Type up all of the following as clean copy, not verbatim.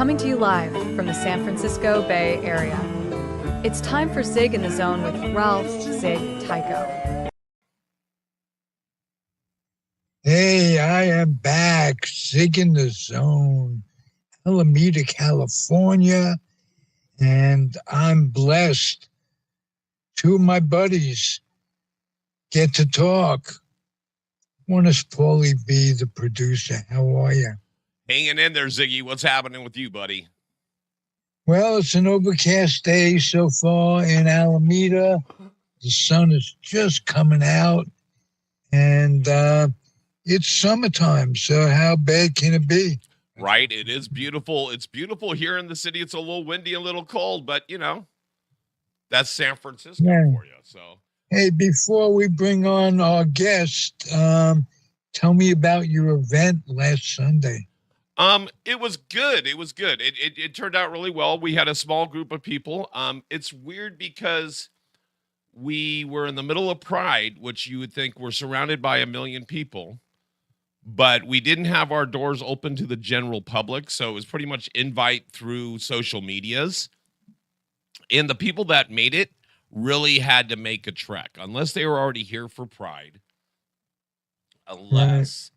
coming to you live from the San Francisco Bay Area. It's time for Zig in the Zone with Ralph Zig Tycho. Hey, I am back, Zig in the Zone, Alameda, California, and I'm blessed. Two of my buddies get to talk. One is Paulie B, the producer. How are you? Hanging in there, Ziggy. What's happening with you, buddy? Well, it's an overcast day so far in Alameda. The sun is just coming out, and it's summertime, so how bad can it be? Right, it is beautiful. It's beautiful here in the city. It's a little windy, a little cold, but, you know, that's San Francisco for you, so... Hey, before we bring on our guest, tell me about your event last Sunday. It was good. It was good. It turned out really well. We had a small group of people. It's weird because we were in the middle of Pride, which you would think we're surrounded by 1 million people, but we didn't have our doors open to the general public, so it was pretty much invite through social medias. And the people that made it really had to make a trek, unless they were already here for Pride. Unless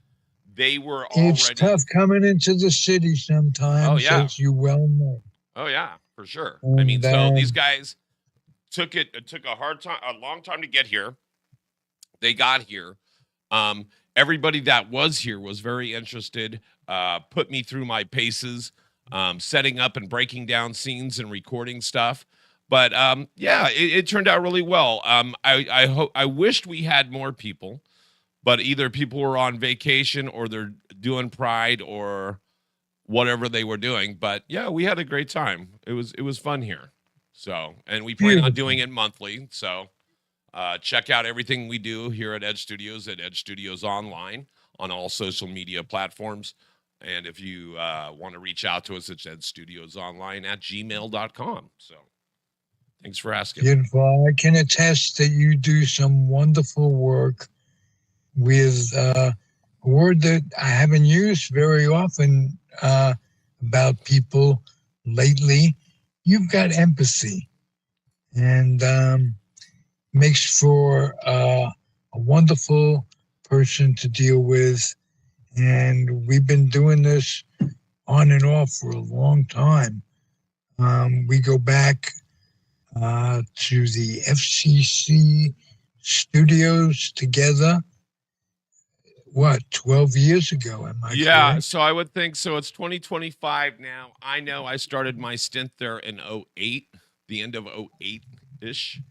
they were already... It's tough coming into the city sometimes, as you well know. Oh, yeah, for sure. And, I mean, so these guys took a long time to get here. They got here. Everybody that was here was very interested, put me through my paces, setting up and breaking down scenes and recording stuff. But it turned out really well. I wished we had more people, but either people were on vacation or they're doing Pride or whatever they were doing. But yeah, we had a great time. It was fun here. So, and we plan on doing it monthly. So check out everything we do here at Edge Studios at Edge Studios Online on all social media platforms. And if you want to reach out to us, it's edgestudiosonline@gmail.com. So. Thanks for asking. Beautiful. I can attest that you do some wonderful work with a word that I haven't used very often about people lately. You've got empathy, and makes for a wonderful person to deal with. And we've been doing this on and off for a long time. We go back to the FCC studios together, 12 years ago, am I correct? So I would think so. It's 2025 now. I know I started my stint there in 2008, the end of 2008-ish.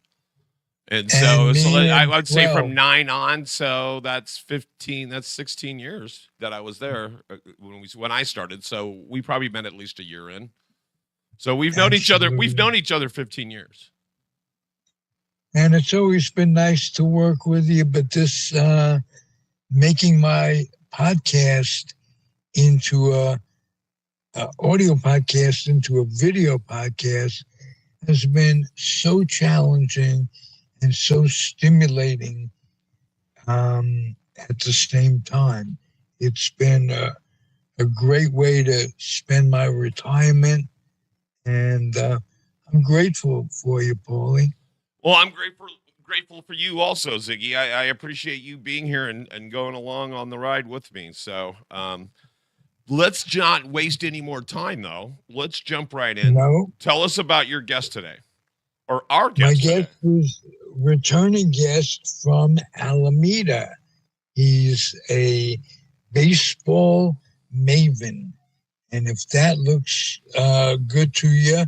And so I would say from 9 on, so that's 16 years that I was there when I started. So we probably been at least a year in. So we've known each other. We've known each other 15 years. And it's always been nice to work with you, but this making my podcast into a audio podcast into a video podcast has been so challenging and so stimulating at the same time. It's been a great way to spend my retirement. And I'm grateful for you, Paulie. Well, I'm grateful for you also, Ziggy. I appreciate you being here and going along on the ride with me. So let's not waste any more time, though. Let's jump right in. No. Tell us about your guest today, or our guest My today. guest is returning guest from Alameda. He's a baseball maven. And if that looks good to you,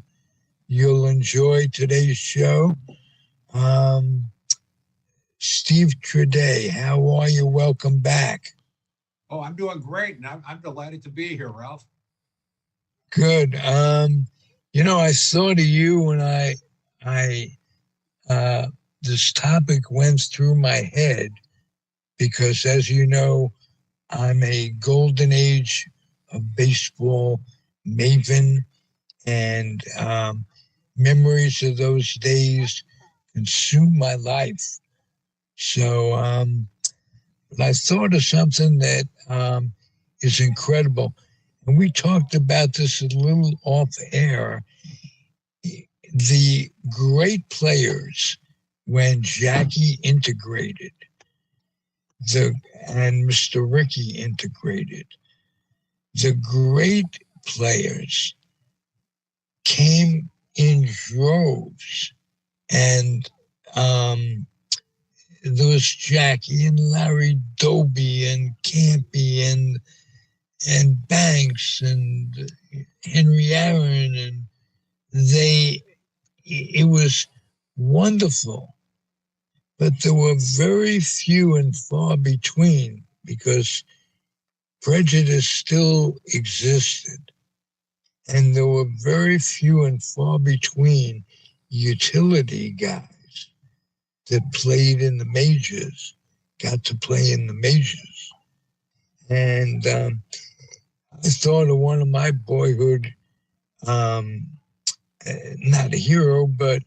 you'll enjoy today's show. Steve Taddei, how are you? Welcome back. Oh, I'm doing great, and I'm delighted to be here, Ralph. Good. I thought of you when this topic went through my head because, as you know, I'm a golden age of baseball maven, and memories of those days consume my life. So but I thought of something that is incredible. and we talked about this a little off air, the great players when Jackie integrated, and Mr. Ricky integrated, the great players came in droves, and there was Jackie and Larry Doby and Campy and Banks and Henry Aaron, and it was wonderful, but there were very few and far between because prejudice still existed, and there were very few and far between utility guys that played in the majors, got to play in the majors. And I thought of one of my boyhood, not a hero, but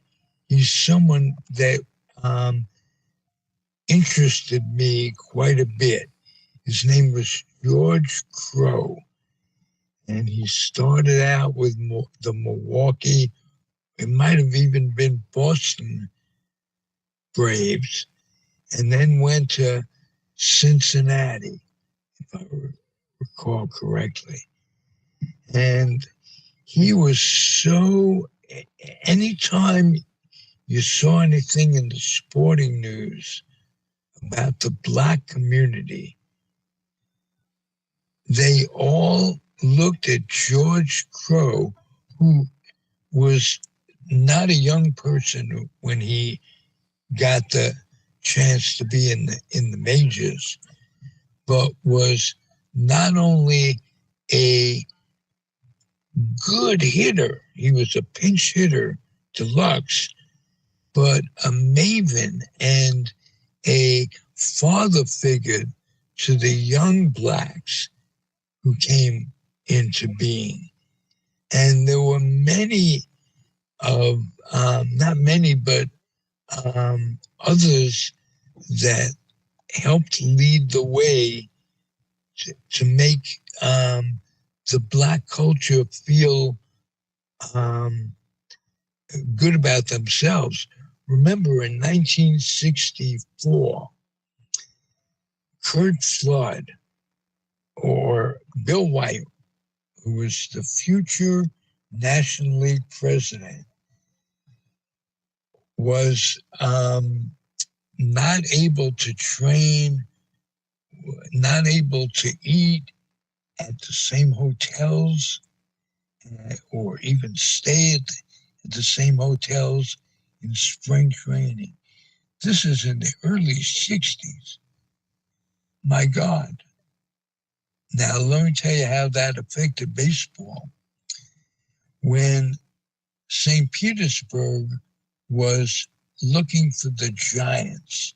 he's someone that interested me quite a bit. His name was George Crowe, and he started out with the Milwaukee, it might have even been Boston Braves, and then went to Cincinnati, if I recall correctly. And he was so, anytime you saw anything in the sporting news about the Black community, they all looked at George Crowe, who was not a young person when he got the chance to be in the majors, but was not only a good hitter, he was a pinch hitter deluxe, but a maven and a father figure to the young blacks who came into being. And there were many of, not many, but others that helped lead the way to make the Black culture feel good about themselves. Remember, in 1964, Kurt Flood, or Bill White, who was the future National League president, was not able to train, not able to eat at the same hotels or even stay at the same hotels in spring training. This is in the early 60s. My God. Now, let me tell you how that affected baseball. When St. Petersburg was looking for the Giants,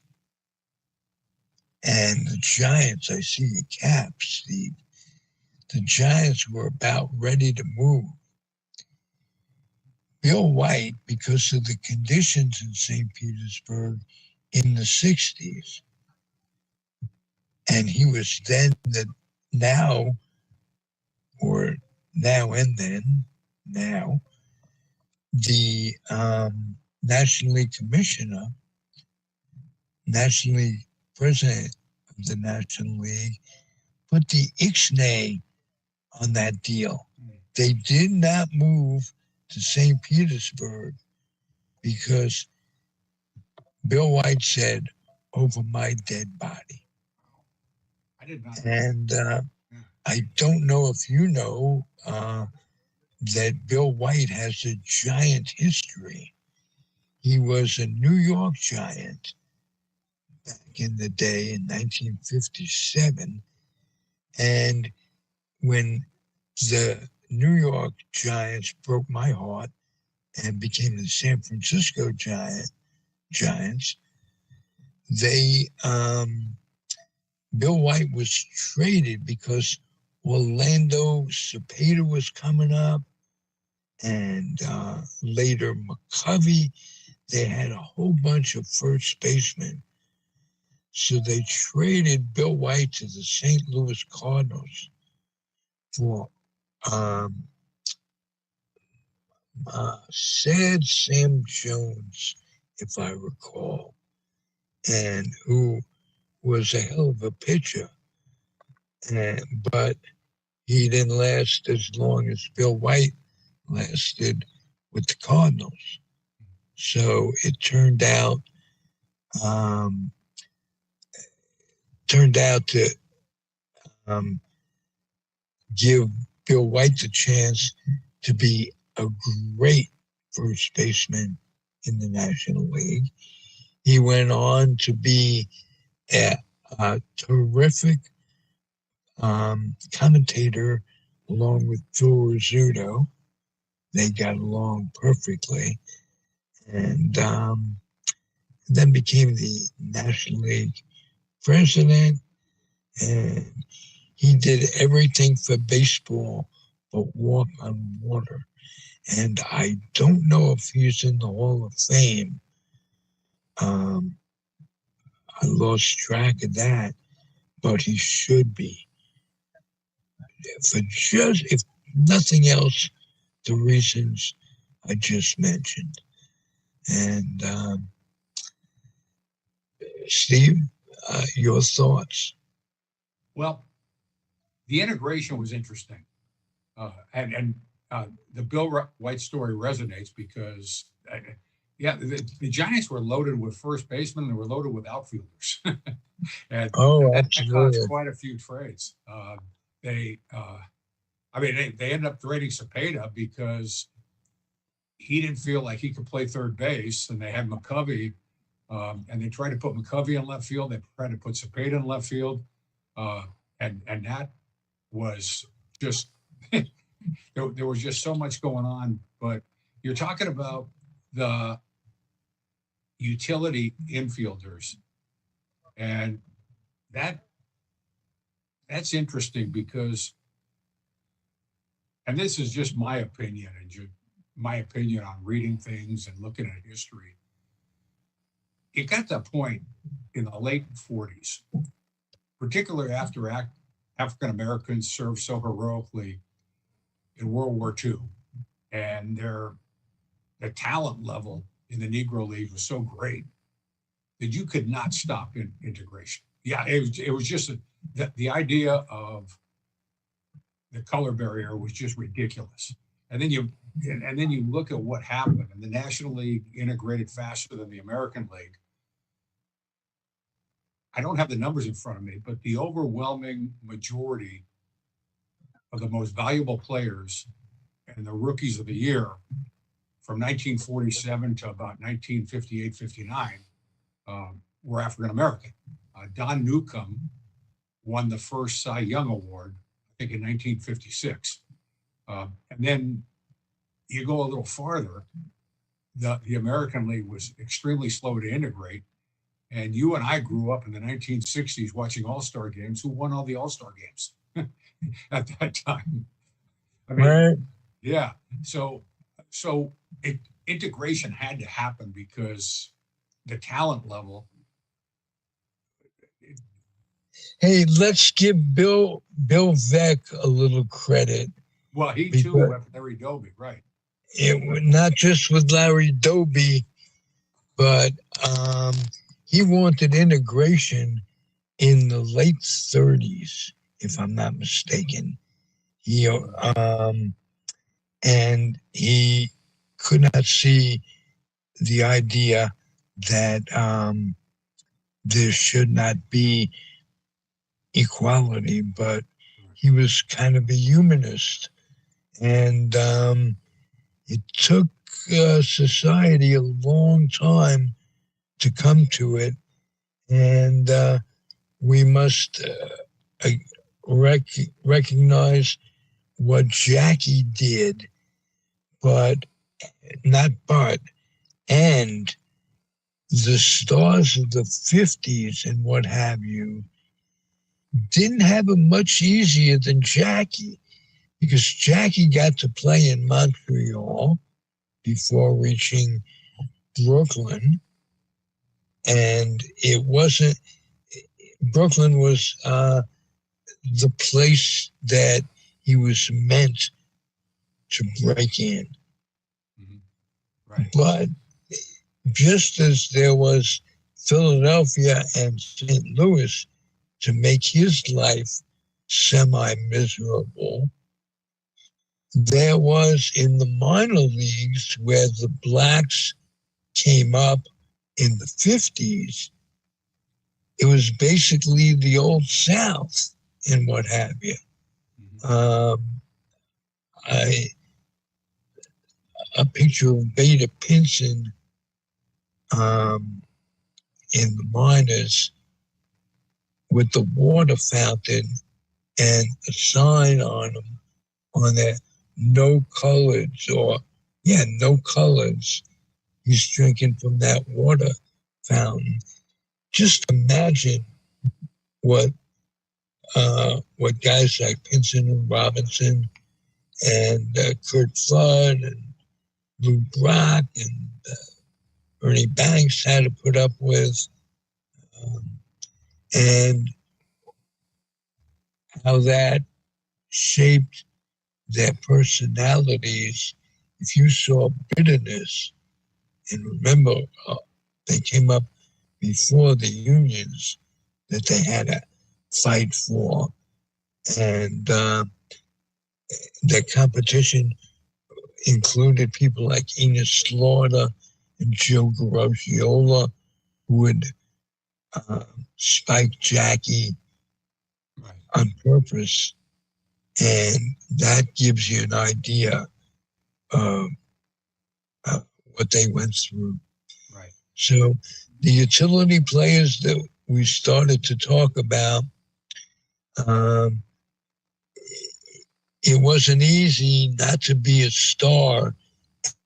and the Giants, I see your cap, Steve, the Giants were about ready to move. Bill White, because of the conditions in St. Petersburg in the 60s, and he was then now the National League commissioner, National League president of the National League, put the ixnay on that deal. They did not move to St. Petersburg because Bill White said, "Over my dead body." I did not. And I don't know if you know that Bill White has a Giant history. He was a New York Giant back in the day in 1957. And when the New York Giants broke my heart and became the San Francisco Giants, they Bill White was traded because Orlando Cepeda was coming up, and later McCovey. They had a whole bunch of first basemen. So they traded Bill White to the St. Louis Cardinals for um, Sad Sam Jones, if I recall, and who was a hell of a pitcher, but he didn't last as long as Bill White lasted with the Cardinals. So it um, turned out to give Bill White the chance to be a great first baseman in the National League. He went on to be a terrific commentator along with Phil Rizzuto. They got along perfectly, and then became the National League president. And he did everything for baseball but walk on water. And I don't know if he's in the Hall of Fame. I lost track of that, but he should be. If nothing else, the reasons I just mentioned. And Steve, your thoughts? Well, the integration was interesting. And the Bill White story resonates because, the Giants were loaded with first basemen. They were loaded with outfielders. And that caused quite a few trades. They ended up trading Cepeda because he didn't feel like he could play third base, and they had McCovey, and they tried to put McCovey in left field. They tried to put Cepeda in left field, and that was just there was just so much going on. But you're talking about the utility infielders, and that's interesting because, and this is just my opinion on reading things and looking at history. It got to a point in the late 40s, particularly after African Americans served so heroically in World War II, and the talent level in the Negro League was so great that you could not stop integration. Yeah, it was just the idea of the color barrier was just ridiculous. And then you look at what happened, and the National League integrated faster than the American League. I don't have the numbers in front of me, but the overwhelming majority of the most valuable players and the rookies of the year from 1947 to about 1958, 59 were African American. Don Newcomb won the first Cy Young Award, I think, in 1956. And then you go a little farther, the American League was extremely slow to integrate. And you and I grew up in the 1960s watching All-Star games. Who won all the All-Star games at that time? I mean, right. Yeah. So integration had to happen because the talent level. Hey, let's give Bill Veeck a little credit. Well, he too with Larry Doby, right? Not just with Larry Doby, but he wanted integration in the late 30s, if I'm not mistaken. And he could not see the idea that there should not be equality, but he was kind of a humanist. And it took society a long time to come to it, and we must recognize what Jackie did, and the stars of the 50s and what have you didn't have it much easier than Jackie, because Jackie got to play in Montreal before reaching Brooklyn. And Brooklyn was the place that he was meant to break in. Mhm. Right. But just as there was Philadelphia and St. Louis to make his life semi-miserable, there was in the minor leagues where the blacks came up in the 50s, it was basically the old South and what have you. A picture of Beta Pinson in the miners with the water fountain and a sign on them on there, no colors, or no colors. He's drinking from that water fountain. Just imagine what guys like Pinson and Robinson and Kurt Flood and Lou Brock and Ernie Banks had to put up with, and how that shaped their personalities. If you saw bitterness, and remember, they came up before the unions that they had to fight for, and their competition included people like Enos Slaughter and Joe Garagiola, who would spike Jackie on purpose. And that gives you an idea of what they went through. Right. So the utility players that we started to talk about, it wasn't easy not to be a star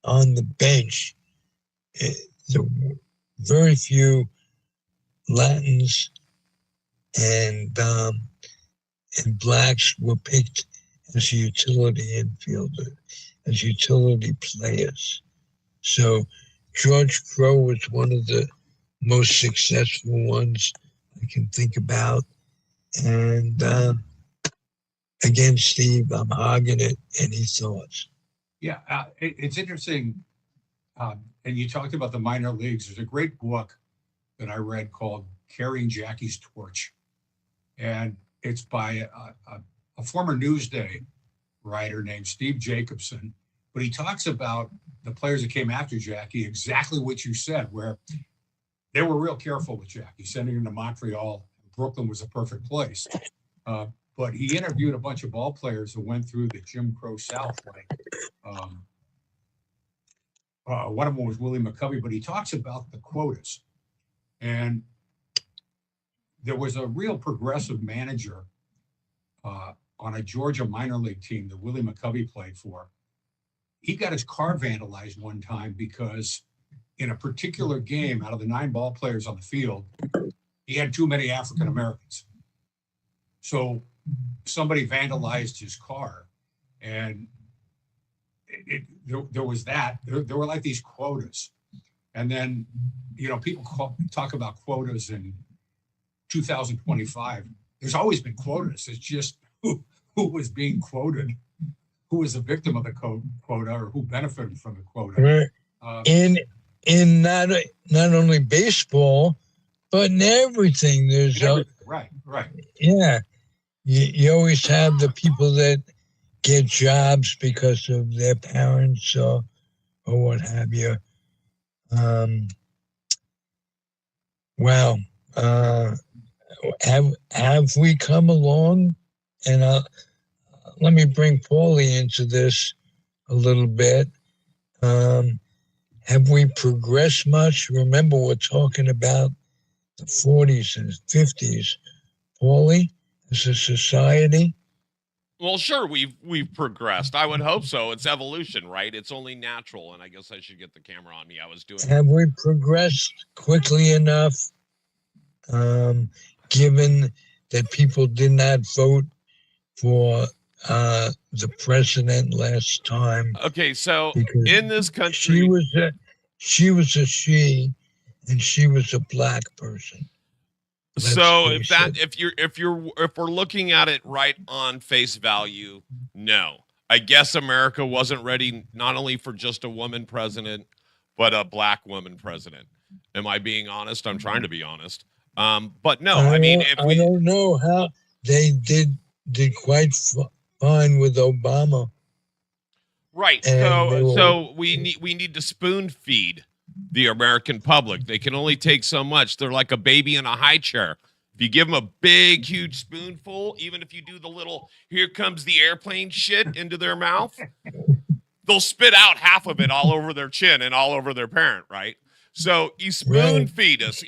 on the bench. There were very few Latins and blacks were picked as utility infielder, as utility players. So George Crowe was one of the most successful ones I can think about. And again, Steve, I'm hogging it. Any thoughts? Yeah, it's interesting. And you talked about the minor leagues. There's a great book that I read called Carrying Jackie's Torch. And it's by a former Newsday writer named Steve Jacobson. But he talks about the players that came after Jackie, exactly what you said, where they were real careful with Jackie, sending him to Montreal. Brooklyn was a perfect place. But he interviewed a bunch of ball players who went through the Jim Crow South. Like one of them was Willie McCovey, but he talks about the quotas. And there was a real progressive manager on a Georgia minor league team that Willie McCovey played for. He got his car vandalized one time because in a particular game, out of the 9 ball players on the field, he had too many African Americans. So somebody vandalized his car, and there was that. There were like these quotas. And then, people talk about quotas in 2025. There's always been quotas. It's just who was being quoted, who was a victim of the quota, or who benefited from the quota. Right. In not only baseball, but in everything. There's right. Yeah, you always have the people that get jobs because of their parents or what have you. Wow. Have we come along? And let me bring Paulie into this a little bit. Have we progressed much? Remember, we're talking about the 40s and 50s. Paulie, as a society? Well, sure, we've progressed. I would hope so. It's evolution, right? It's only natural, and I guess I should get the camera on me. I was doing. Have we progressed quickly enough, given that people did not vote for the president last time? Okay, so in this country, she was a she, and she was a black person. So face it. if we're looking at it right on face value, no. I guess America wasn't ready not only for just a woman president, but a black woman president. Am I being honest? I'm trying to be honest. But no, I mean, if I we don't know how they did quite fine with Obama. right, And they so we need to spoon feed the American public. They can only take so much. They're like a baby in a high chair. If you give them a big, huge spoonful, even if you do the little "here comes the airplane" shit into their mouth, they'll spit out half of it all over their chin and all over their parent, right? So you spoon feed us.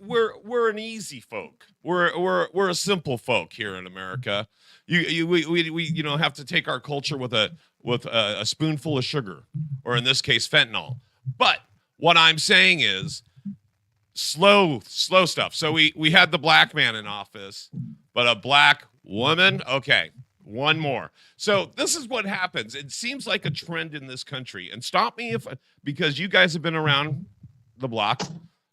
We're an easy folk. We're a simple folk here in America. We have to take our culture with a spoonful of sugar, or in this case, fentanyl. But what I'm saying is slow stuff. So we had the black man in office, but a black woman. Okay, one more. So this is what happens. It seems like a trend in this country. And stop me because you guys have been around the block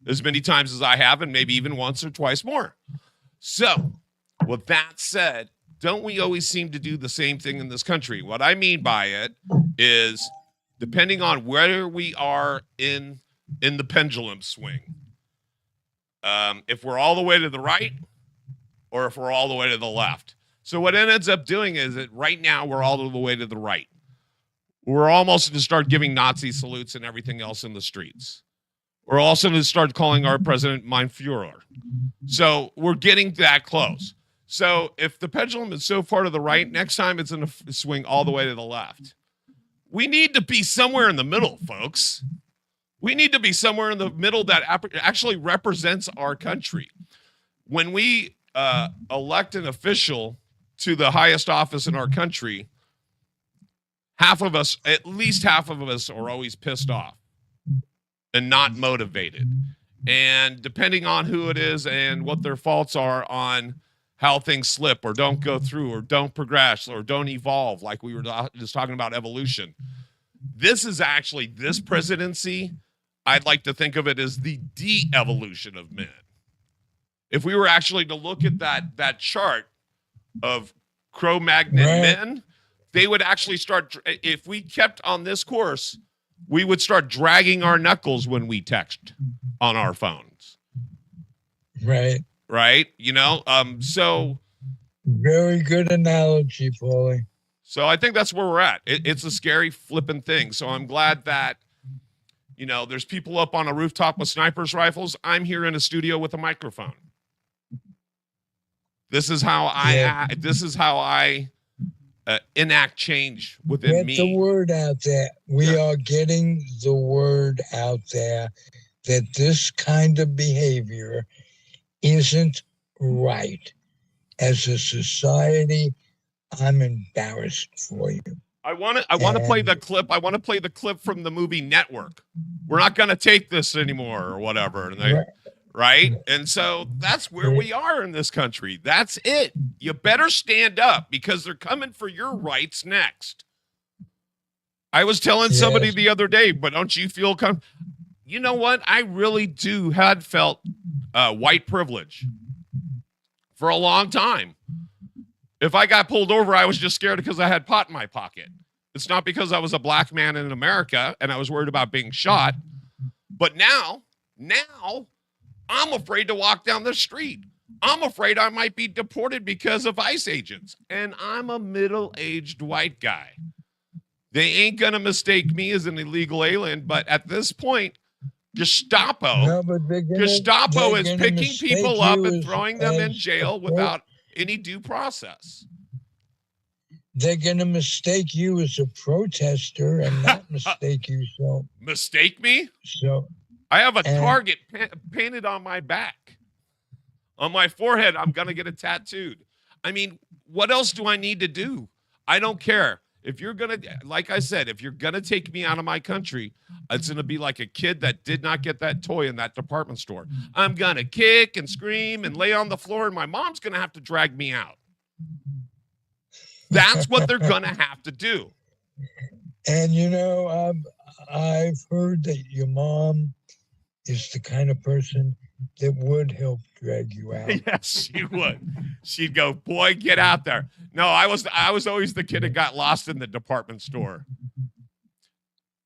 as many times as I have, and maybe even once or twice more. So with that said, don't we always seem to do the same thing in this country? What I mean by it is, depending on where we are in the pendulum swing, if we're all the way to the right or if we're all the way to the left. So what it ends up doing is that right now we're all the way to the right. We're almost to start giving Nazi salutes and everything else in the streets. We're also to start calling our president Mein Führer. So we're getting that close. So if the pendulum is so far to the right, next time it's going to swing all the way to the left. We need to be somewhere in the middle, folks. We need to be somewhere in the middle that actually represents our country. When we elect an official to the highest office in our country, at least half of us are always pissed off and not motivated. And depending on who it is and what their faults are on how things slip or don't go through or don't progress or don't evolve, like we were just talking about evolution. This presidency, I'd like to think of it as the de-evolution of men. If we were actually to look at that chart of Cro-Magnon men, they would actually start, if we kept on this course, we would start dragging our knuckles when we text on our phones. Right. So very good analogy, Paulie. So I think that's where we're at. It's a scary flipping thing. So I'm glad that, there's people up on a rooftop with sniper's rifles. I'm here in a studio with a microphone. This is how I enact change within me. Get the word out there. We are getting the word out there that this kind of behavior isn't right. As a society, I'm embarrassed for you. I want to play the clip. I want to play the clip from the movie Network. We're not going to take this anymore or whatever. And right? And so that's where we are in this country. That's it. You better stand up because they're coming for your rights next. I was telling somebody the other day, but don't you feel you know what? I really had felt white privilege for a long time. If I got pulled over, I was just scared because I had pot in my pocket. It's not because I was a black man in America and I was worried about being shot. But now I'm afraid to walk down the street. I'm afraid I might be deported because of ICE agents. And I'm a middle-aged white guy. They ain't going to mistake me as an illegal alien. But at this point, Gestapo is picking people up and throwing them in jail without any due process. They're going to mistake you as a protester and not mistake you. So mistake me? So I have a target painted on my back. On my forehead, I'm going to get it tattooed. I mean, what else do I need to do? I don't care. If you're going to, like I said, if you're going to take me out of my country, it's going to be like a kid that did not get that toy in that department store. I'm going to kick and scream and lay on the floor, and my mom's going to have to drag me out. That's what they're going to have to do. And, I've heard that your mom is the kind of person that would help drag you out. Yes, she would. She'd go, boy, get out there. No, I was always the kid that got lost in the department store.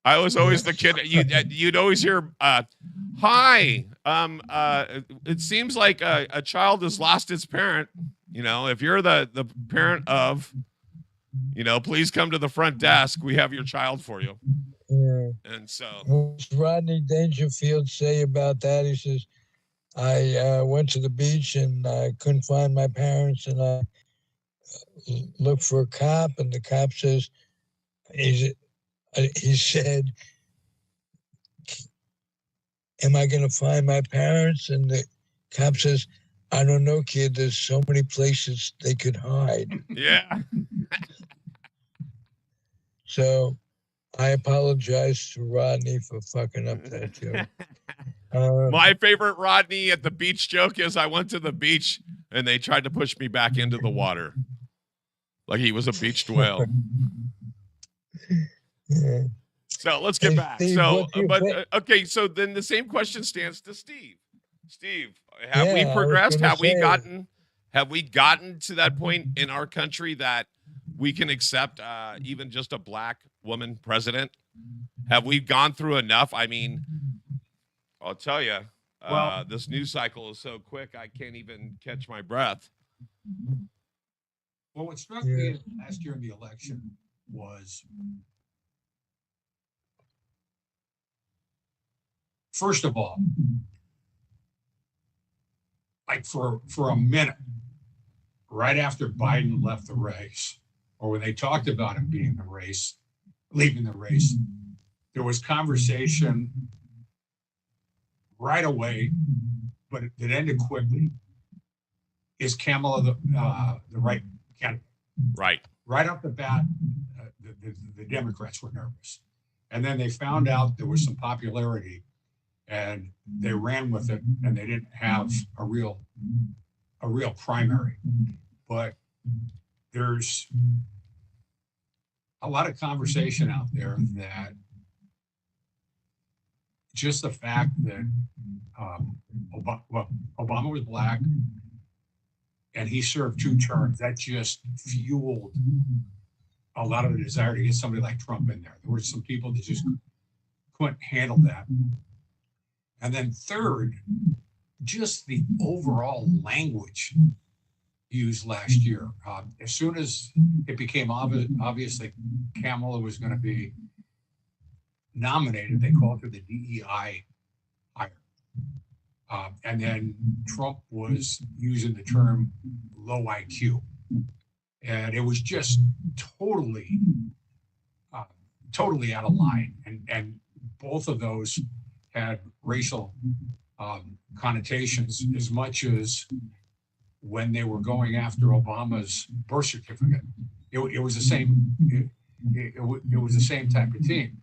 I was always the kid. You'd always hear, "Hi, it seems like a child has lost its parent. You know, if you're the parent of, you know, please come to the front desk. We have your child for you." Yeah. And so, What's Rodney Dangerfield say about that? He says, I went to the beach and I couldn't find my parents, and I looked for a cop, and the cop says, he said, am I going to find my parents? And the cop says, I don't know, kid. There's so many places they could hide. yeah. So I apologize to Rodney for fucking up that joke. My favorite Rodney at the beach joke is I went to the beach and they tried to push me back into the water like he was a beached whale. Yeah. So let's get back. Steve, So, okay. So then the same question stands to Steve. Steve, have we progressed? Have we gotten to that point in our country that we can accept even just a black woman president? Have we gone through enough? I mean, I'll tell you, this news cycle is so quick, I can't even catch my breath. Well, what struck me last year in the election was, first of all, like for a minute, right after Biden left the race, or when they talked about him leaving the race, there was conversation right away, but it ended quickly. Is Kamala the right candidate? Right off the bat, the Democrats were nervous, and then they found out there was some popularity, and they ran with it, and they didn't have a real primary. But there's a lot of conversation out there that just the fact that Obama was black and he served 2 terms, that just fueled a lot of the desire to get somebody like Trump in there. There were some people that just couldn't handle that. And then third, just the overall language used last year. As soon as it became obvious that Kamala was going to be nominated, they called her the DEI hire. And then Trump was using the term low IQ. And it was just totally out of line. And both of those had racial connotations as much as when they were going after Obama's birth certificate. It was the same. It was the same type of thing.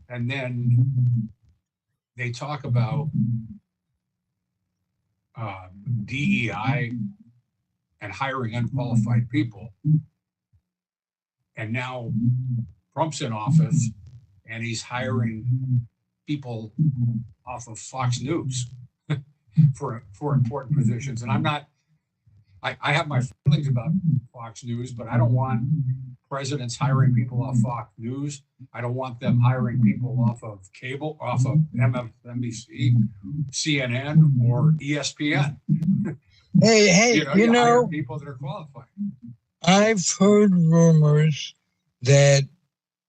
And then they talk about DEI and hiring unqualified people. And now Trump's in office and he's hiring people off of Fox News for important positions. And I have my feelings about Fox News, but I don't want presidents hiring people off Fox News. I don't want them hiring people off of cable, off of MSNBC, CNN, or ESPN. Hey, you know, hire people that are qualified. I've heard rumors that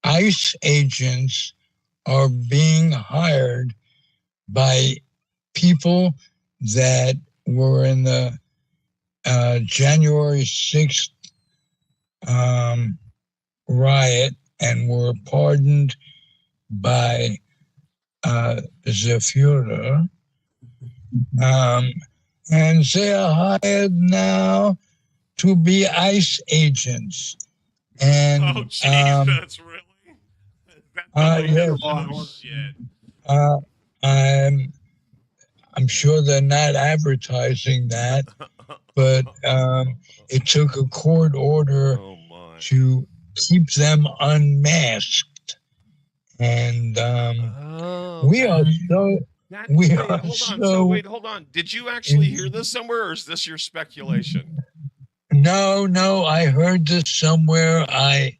ICE agents are being hired by people that were in the January 6th riot and were pardoned by the Führer. And they are hired now to be ICE agents. And oh, Jesus, really? yes. Oh, shit. I'm sure they're not advertising that, but it took a court order to keep them unmasked. And we are so Matt, We wait, are hold on. so So wait, hold on. Did you actually hear this somewhere, or is this your speculation? No, I heard this somewhere. I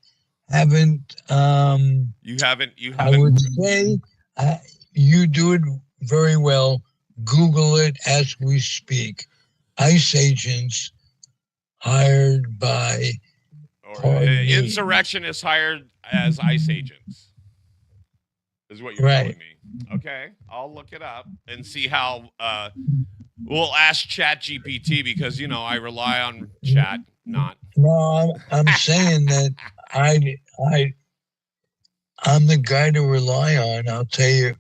haven't. You haven't. I would say you do it very well. Google it as we speak. ICE agents hired by, Or pardon me. insurrectionists hired as ICE agents is what you're Right. telling me. Okay, I'll look it up and see how. We'll ask Chat GPT because I rely on Chat. Not. No, I'm saying that I'm the guy to rely on. I'll tell you,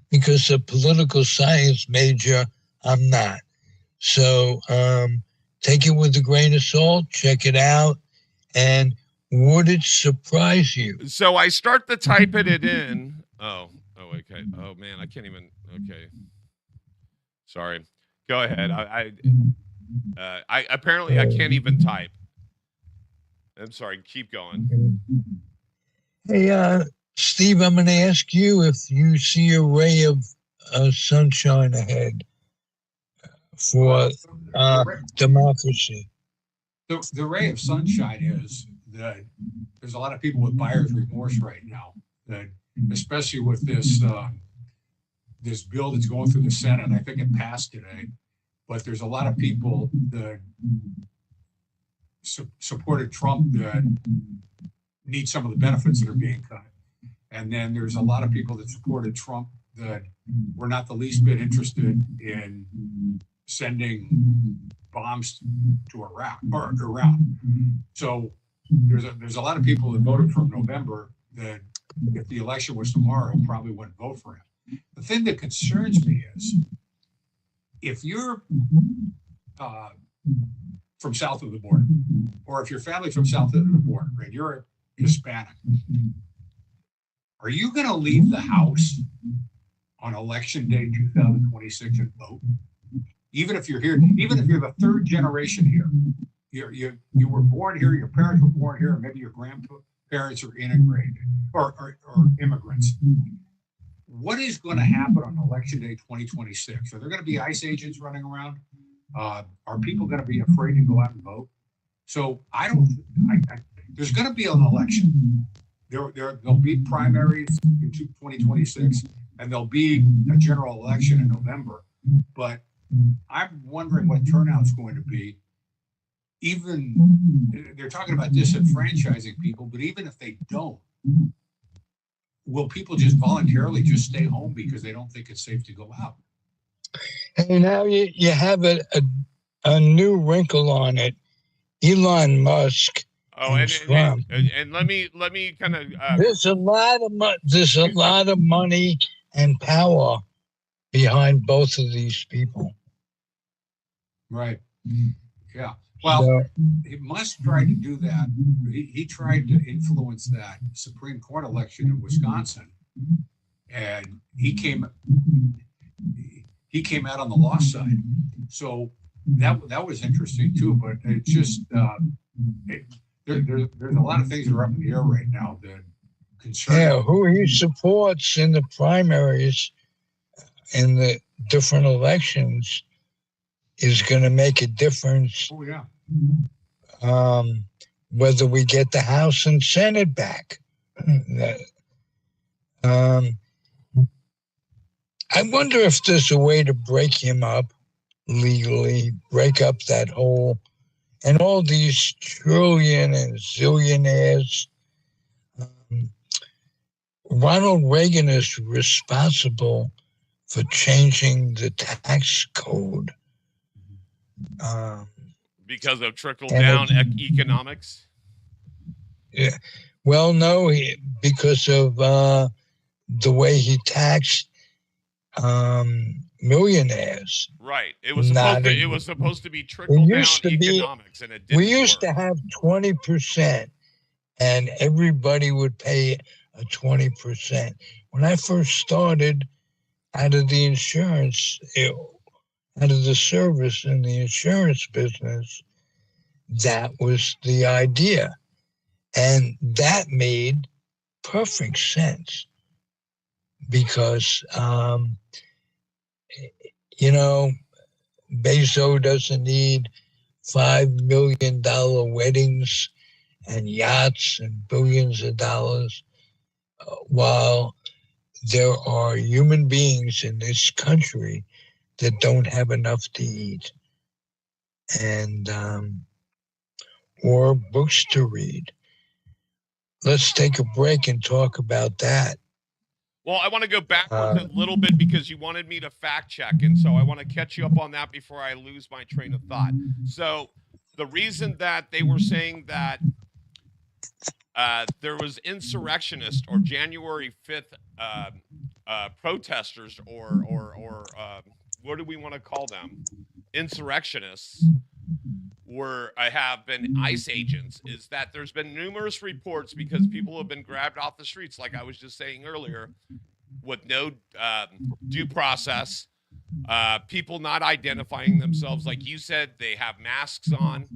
because a political science major, I'm not. So take it with a grain of salt. Check it out, and would it surprise you? So I start to typing it in. Oh, okay. Oh man, I can't even. Okay, sorry. Go ahead. I apparently I can't even type. I'm sorry. Keep going. Hey, Steve, I'm going to ask you if you see a ray of sunshine ahead for democracy. The ray of sunshine is that there's a lot of people with buyer's remorse right now, that especially with this this bill that's going through the Senate. I think it passed today, but there's a lot of people that supported Trump that need some of the benefits that are being cut. And then there's a lot of people that supported Trump that were not the least bit interested in sending bombs to Iraq or Iran. So there's a lot of people that voted for him in November that, if the election was tomorrow, probably wouldn't vote for him. The thing that concerns me is, if you're from south of the border, or if your family from south of the border and you're Hispanic, are you going to leave the house on election day 2026 and vote? Even if you're here, even if you're the third generation here, you were born here, your parents were born here, maybe your grandparents are integrated or immigrants. What is going to happen on election day 2026? Are there going to be ICE agents running around? Are people going to be afraid to go out and vote? So there's going to be an election. There'll be primaries in 2026, and there'll be a general election in November. But I'm wondering what turnout's going to be. Even they're talking about disenfranchising people, but even if they don't, will people just voluntarily just stay home because they don't think it's safe to go out? And now you have a new wrinkle on it. Elon Musk. And Trump. And let me kind of. There's a lot of money and power behind both of these people. Right. Yeah. Well, he must try to do that. He tried to influence that Supreme Court election in Wisconsin, and he came out on the lost side. So that was interesting too. But it just there's a lot of things that are up in the air right now that concern. Yeah, who he supports in the primaries in the different elections is going to make a difference. Oh yeah. Whether we get the House and Senate back. I wonder if there's a way to break him up legally, break up that whole, and all these trillion and zillionaires. Ronald Reagan is responsible for changing the tax code. Because of trickle-down economics? Yeah. Well, no, because of the way he taxed millionaires. Right. It was supposed to be trickle-down economics, and it didn't We used work. to have 20%, and everybody would pay a 20%. When I first started out of the insurance, out of the service in the insurance business, that was the idea. And that made perfect sense. because, you know, Bezos doesn't need $5 million weddings and yachts and billions of dollars, while there are human beings in this country that don't have enough to eat and or books to read. Let's take a break and talk about that. Well, I want to go backwards a little bit because you wanted me to fact check, and so I want to catch you up on that before I lose my train of thought. So the reason that they were saying that there was insurrectionists or January 5th protesters or what do we want to call them? Insurrectionists have been ICE agents is that there's been numerous reports because people have been grabbed off the streets, like I was just saying earlier, with no due process, people not identifying themselves. Like you said, they have masks on.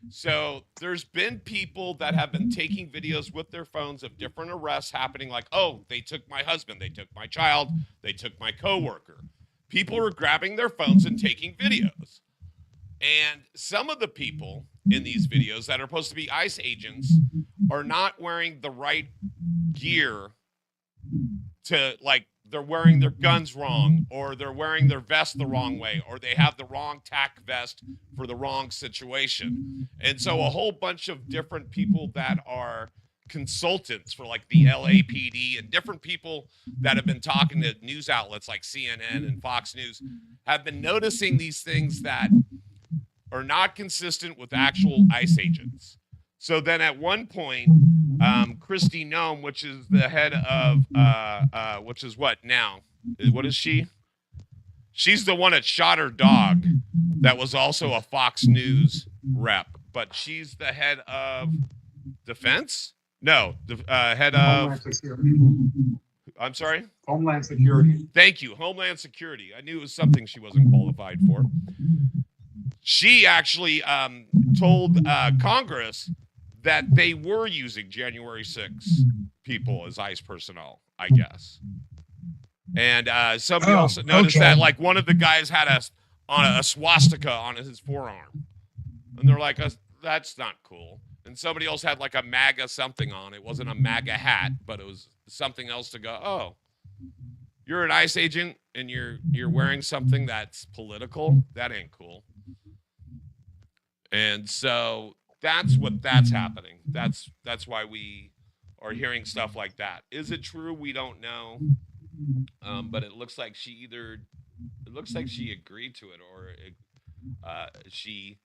So there's been people that have been taking videos with their phones of different arrests happening, like, oh, they took my husband, they took my child, they took my coworker. People are grabbing their phones and taking videos. And some of the people in these videos that are supposed to be ICE agents are not wearing the right gear to, like, they're wearing their guns wrong, or they're wearing their vest the wrong way, or they have the wrong tack vest for the wrong situation. And so a whole bunch of different people that are consultants for like the LAPD and different people that have been talking to news outlets like CNN and Fox News have been noticing these things that are not consistent with actual ICE agents. So then at one point, Kristi Noem, which is the head of, which is what now? What is she? She's the one that shot her dog that was also a Fox News rep, but she's the head of defense? No, the head of... Homeland Security. I'm sorry? Homeland Security. Thank you, Homeland Security. I knew it was something she wasn't qualified for. She actually told Congress that they were using January 6 people as ICE personnel, I guess. And somebody else noticed that, like, one of the guys had a swastika on his forearm. And they're like, that's not cool. And somebody else had, like, a MAGA something on. It wasn't a MAGA hat, but it was something else to go, oh, you're an ICE agent and you're wearing something that's political? That ain't cool. And so that's happening. That's why we are hearing stuff like that. Is it true? We don't know. But it looks like she agreed to it, or she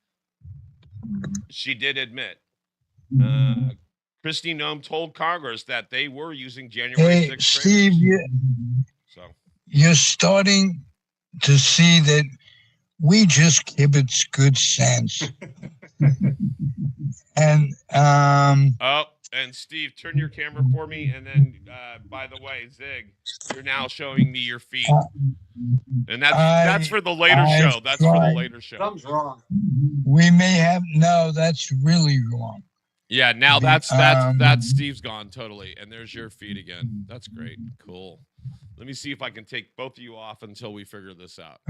did admit. Kristi Noem told Congress that they were using January 6th. Steve, you're starting to see that we just kibitz good sense. And and Steve, turn your camera for me, and then by the way, Zig, you're now showing me your feet, and that's for the later show. That's for the later show. Something's wrong. We may have that's really wrong. Yeah, now that's Steve's gone totally, and there's your feet again. That's great, cool. Let me see if I can take both of you off until we figure this out.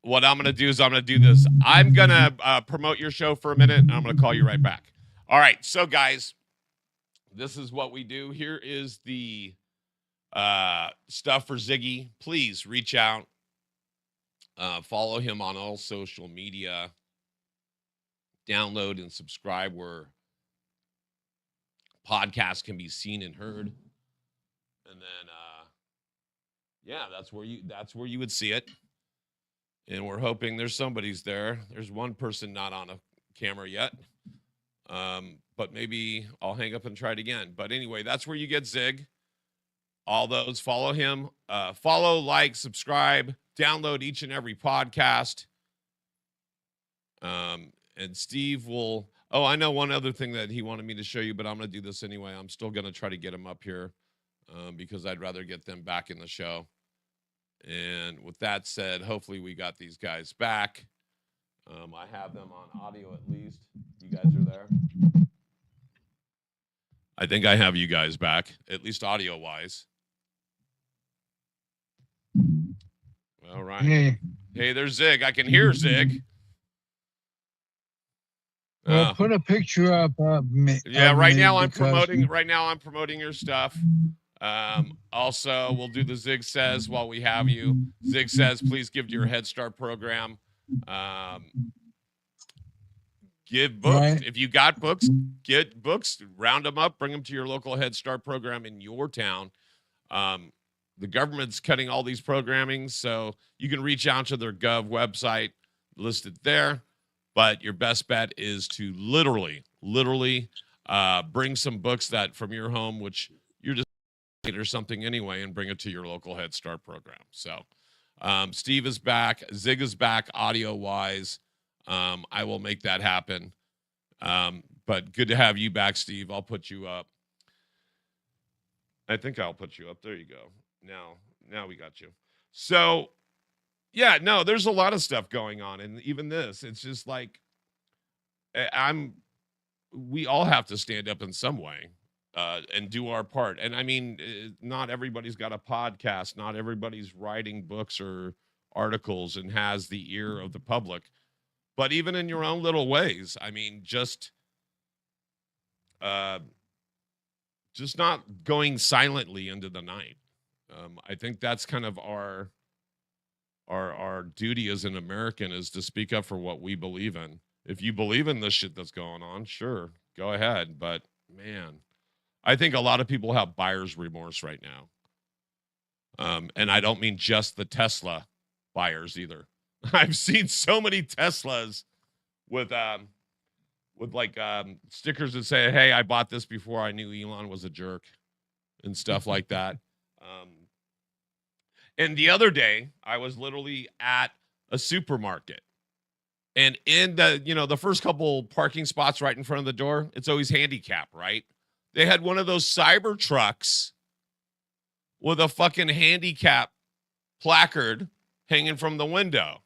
What I'm going to do is I'm going to do this. I'm going to promote your show for a minute, and I'm going to call you right back. All right, so guys, this is what we do. Here is the stuff for Ziggy. Please reach out. Follow him on all social media. Download and subscribe where podcasts can be seen and heard. And then, that's where you would see it. And we're hoping there's somebody's there. There's one person not on a camera yet. But maybe I'll hang up and try it again. But anyway, that's where you get Zig. All those, follow him. Follow, like, subscribe, download each and every podcast. And Steve will... Oh, I know one other thing that he wanted me to show you, but I'm going to do this anyway. I'm still going to try to get him up here because I'd rather get them back in the show. And with that said, hopefully we got these guys back. I have them on audio at least. You guys are there? I think I have you guys back, at least audio-wise. All right. Hey, Hey, there's Zig. I can hear Zig. well, put a picture up of me. Yeah, right now I'm because promoting your stuff. Also, we'll do the Zig Says while we have you. Zig Says, please give to your Head Start program. Give books. Right. If you got books, get books, round them up, bring them to your local Head Start program in your town. The government's cutting all these programming, so you can reach out to their Gov website listed there. But your best bet is to literally bring some books that from your home, which you're just or something anyway, and bring it to your local Head Start program. So Steve is back. Zig is back audio wise. I will make that happen. But good to have you back, Steve. I'll put you up. I think I'll put you up. There you go. Now we got you. So yeah, no, there's a lot of stuff going on. And even this, it's just like, we all have to stand up in some way, and do our part. And I mean, not everybody's got a podcast. Not everybody's writing books or articles and has the ear of the public, but even in your own little ways, I mean, just not going silently into the night. I think that's kind of our duty as an American, is to speak up for what we believe in. If you believe in this shit that's going on, sure, go ahead. But man, I think a lot of people have buyer's remorse right now. And I don't mean just the Tesla buyers either. I've seen so many Teslas with stickers that say, "Hey, I bought this before I knew Elon was a jerk," and stuff like that. And the other day, I was literally at a supermarket, and in the first couple parking spots right in front of the door, it's always handicap, right? They had one of those cyber trucks with a fucking handicap placard hanging from the window.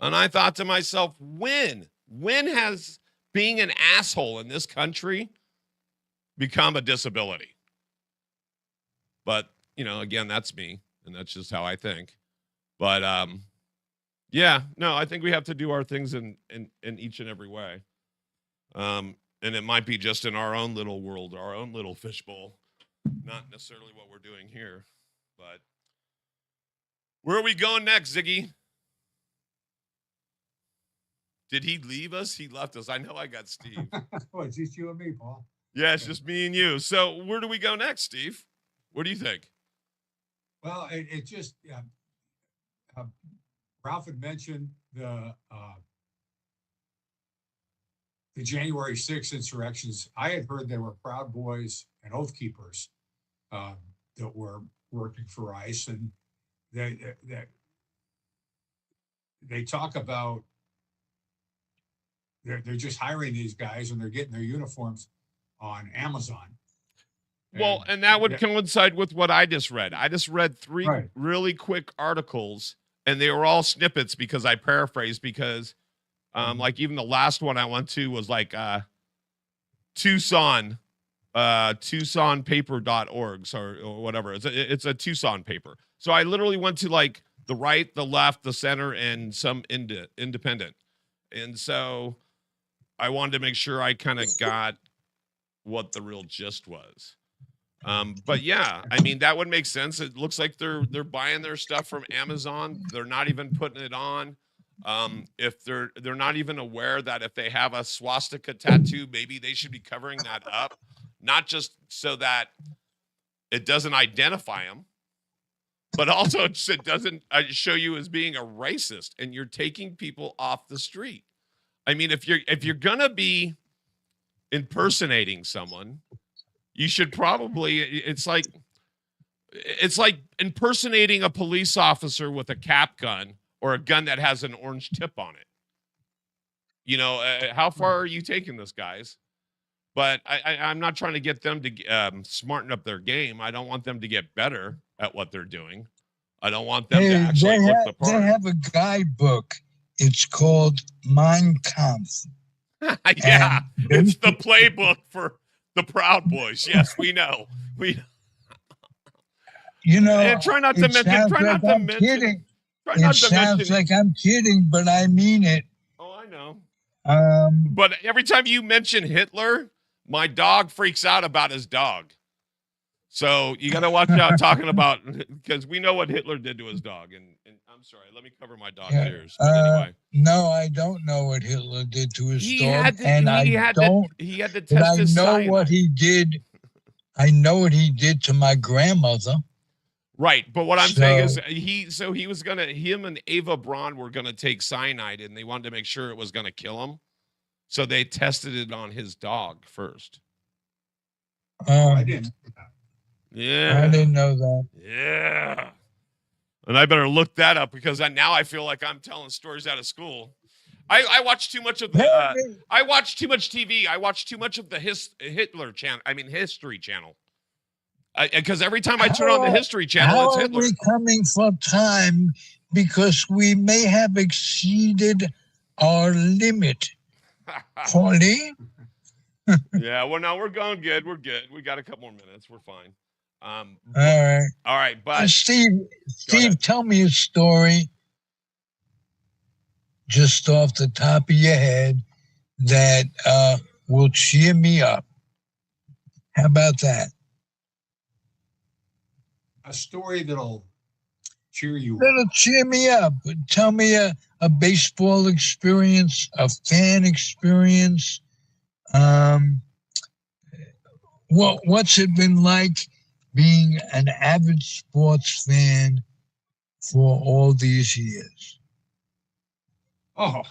And I thought to myself, when has being an asshole in this country become a disability? But, again, that's me, and that's just how I think. But yeah, no, I think we have to do our things in each and every way. And it might be just in our own little world, our own little fishbowl, not necessarily what we're doing here. But where are we going next, Ziggy? Did he leave us? He left us. I know I got Steve. Well, it's just you and me, Paul. Yeah, it's just me and you. So where do we go next, Steve? What do you think? Well, it just, Ralph had mentioned the January 6th insurrections. I had heard there were Proud Boys and Oath Keepers that were working for ICE, and they talk about they're just hiring these guys and they're getting their uniforms on Amazon. Well, and that would coincide with what I just read. I just read three really quick articles, and they were all snippets because I paraphrased, because like even the last one I went to was like Tucson paper.org or whatever. It's a Tucson paper. So I literally went to like the right, the left, the center, and some independent. And so I wanted to make sure I kind of got what the real gist was. But yeah, I mean, that would make sense. It looks like they're buying their stuff from Amazon. They're not even putting it on. If they're not even aware that if they have a swastika tattoo, maybe they should be covering that up, not just so that it doesn't identify them, but also it doesn't show you as being a racist, and you're taking people off the street. I mean, if you're gonna be impersonating someone, you should probably, it's like impersonating a police officer with a cap gun or a gun that has an orange tip on it. How far are you taking this, guys? But I'm not trying to get them to smarten up their game. I don't want them to get better at what they're doing. I don't want them to actually look the part. They have a guidebook. It's called Mein Kampf. Yeah, it's the playbook for the Proud Boys. Yes, we know. And try not to mention not to sounds mention. like I'm kidding, but I mean it. Oh, I know. Um, But every time you mention Hitler, my dog freaks out about his dog. So you got to watch out talking about, because we know what Hitler did to his dog. And I'm sorry, let me cover my dog's ears. But anyway, no, I don't know what Hitler did to his he dog, had to, and he had to but test I his know cyanide. what he did. I know what he did to my grandmother. Right, but what I'm saying is he was him and Ava Braun were gonna take cyanide, and they wanted to make sure it was gonna kill him, so they tested it on his dog first. I didn't. Yeah, I didn't know that. yeah, and I better look that up, because now I feel like I'm telling stories out of school. I watch too much of the. I watch too much TV. I watch too much of the Hitler channel. I mean, History Channel. Because every time I turn on the History Channel, it's Hitler. How are we coming for time? Because we may have exceeded our limit. Paulie? Yeah, well, no, we're going good. We're good. We got a couple more minutes. We're fine. All right. All right, but Steve, tell me a story just off the top of your head that will cheer me up. How about that? A story that'll cheer you up. That'll cheer me up. Tell me a baseball experience, a fan experience. What's it been like being an avid sports fan for all these years? Oh,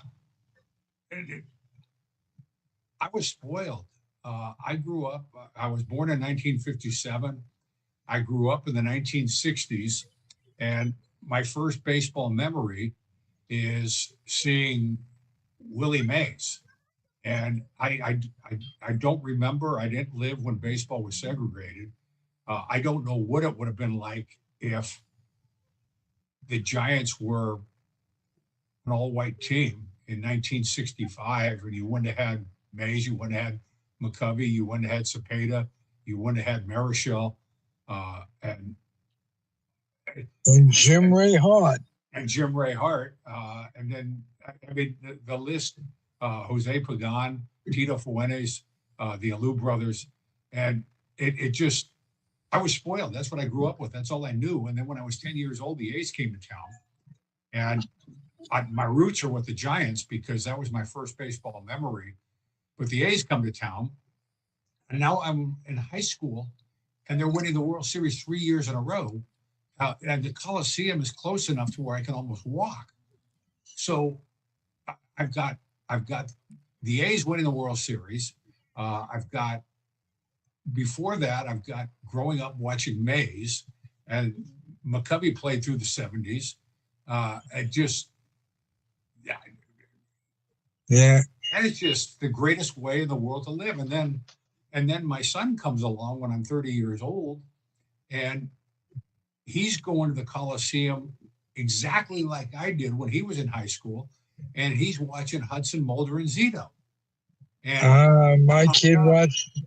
I was spoiled. I grew up, I was born in 1957. I grew up in the 1960s, and my first baseball memory is seeing Willie Mays. And I don't remember. I didn't live when baseball was segregated. I don't know what it would have been like if the Giants were an all-white team in 1965, and you wouldn't have had Mays, you wouldn't have had McCovey, you wouldn't have had Cepeda, you wouldn't have had Marichal, and Jim Ray Hart. And Jim Ray Hart. And then, I mean, the list, Jose Pagan, Tito Fuentes, the Alou brothers. And it just, I was spoiled. That's what I grew up with. That's all I knew. And then when I was 10 years old, the A's came to town. And my roots are with the Giants because that was my first baseball memory. But the A's come to town. And now I'm in high school, and they're winning the World Series 3 years in a row. And the Coliseum is close enough to where I can almost walk. So I've got the A's winning the World Series. Before that, I've got growing up watching Mays, and McCovey played through the 70s. Yeah. And it's just the greatest way in the world to live. And then my son comes along when I'm 30 years old, and he's going to the Coliseum exactly like I did when he was in high school, and he's watching Hudson, Mulder, and Zito. And my kid watched.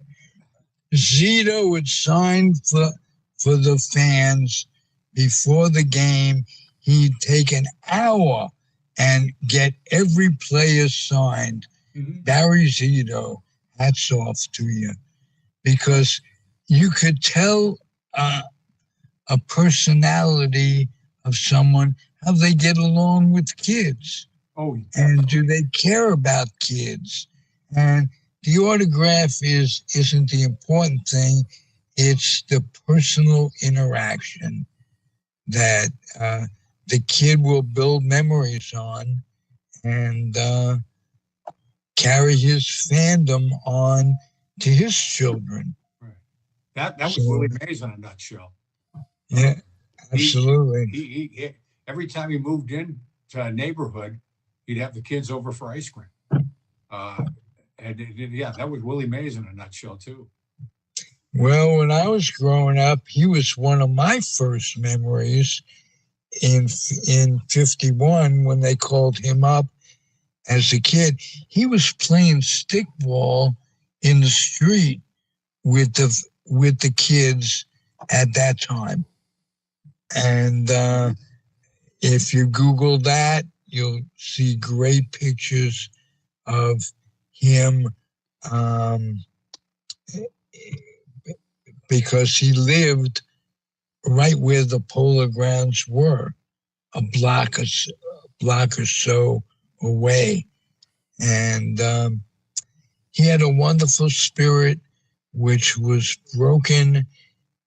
Zito would sign for the fans before the game. He'd take an hour and get every player signed. Mm-hmm. Barry Zito, hats off to you, because you could tell a personality of someone, how they get along with kids. Oh, and do they care about kids? And the autograph isn't the important thing. It's the personal interaction that the kid will build memories on and carry his fandom on to his children. Right. That was Willie Mays in a nutshell. Yeah, absolutely. He every time he moved in to a neighborhood, he'd have the kids over for ice cream. That was Willie Mays in a nutshell too. Well, when I was growing up, he was one of my first memories in 51 when they called him up as a kid. He was playing stickball in the street with the kids at that time. And if you Google that, you'll see great pictures of him, because he lived right where the Polo Grounds were, a block or so away. And he had a wonderful spirit, which was broken